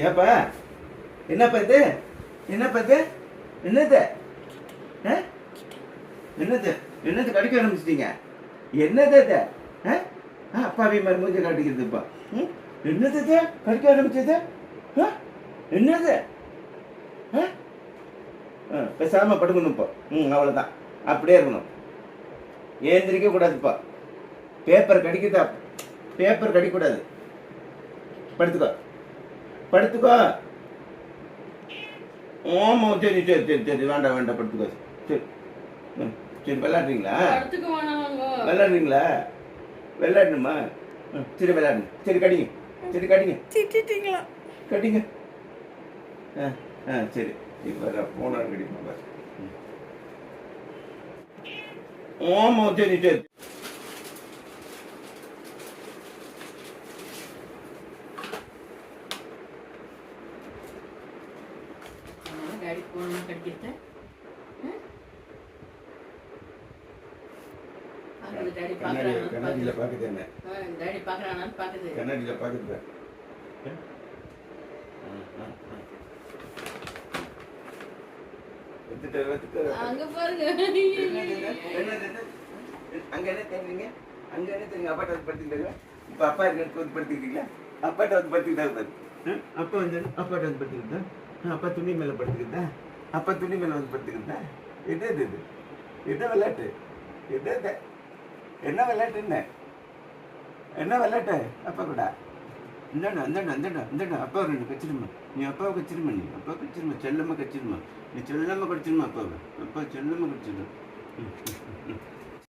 ஏப்பா என்னப்பா இது? என்னப்பா இது? என்னது? என்னது? என்னது கடிக்க ஆரம்பிச்சிட்டீங்க? என்னது இது? அப்பாவி மாதிரி மூஞ்சி காட்டிக்கிறதுப்பா. என்னது இது கடிக்க ஆரம்பிச்சது? என்னது? பேசாம படுக்கணும்ப்பா. அவ்வளோதான், அப்படியே இருக்கணும். ஏந்திரிக்க கூடாதுப்பா. பேப்பர் கடிக்குதா? பேப்பர் கடிக்கூடாது. படுத்துக்கோ, படுத்துக்கோ. ஆமா, சரி சரி சரி சரி, வேண்டாம் வேண்டாம், படுத்துக்கோ. சரி சரி, விளையாடுறீங்களா? விளையாடுறீங்களா? விளையாடணுமா? சரி விளையாடுங்க. சரி கடிங்க, சரி கடிங்க. திட்டிட்டீங்களா? கடிங்க. சரி, இப்போ போன கடிப்பா பாரு. ஆமா, சரி சரி. டாடி போன கடிக்கிறத டாடி கண்ணாடியில பாக்குது என்ன? டாடி பாக்குறானான்னு பாக்குது. கண்ணாடியில பாக்குது. அங்க பாருங்க. அங்க என்ன தேடுறீங்க? அங்க என்ன தெரியுங்க? அப்பாட்ட வந்து படுத்துக்கிட்டாங்க. இப்ப அப்பா இருக்க வந்து படுத்துக்கிட்டீங்களா? அப்பாட்ட வந்து படுத்துக்கிட்டா. அப்பா வந்து அப்பாட்ட வந்து படுத்துக்கிட்டா. அப்பா துணி மேல படுத்துக்கிட்டா. அப்பா துணி மேல வந்து படுத்துக்கிட்டா. எது இது? என்ன விளையாட்டு? எது? என்ன விளையாட்டு? என்ன விளையாட்டு? அப்பா கூட இந்தாண்டா இந்தாண்டா இந்தாண்டா இந்தாண்டா, அப்பா ரெண்டு கச்சிருமா. நீ அப்பாவை கச்சிருமா. நீ அப்பாவை கச்சிருமா. செல்லம்மா கச்சிருமா. நீ செல்லம்மா கடிச்சிருமா அப்பாவை. அப்பா செல்லம்மா கடிச்சிடும்.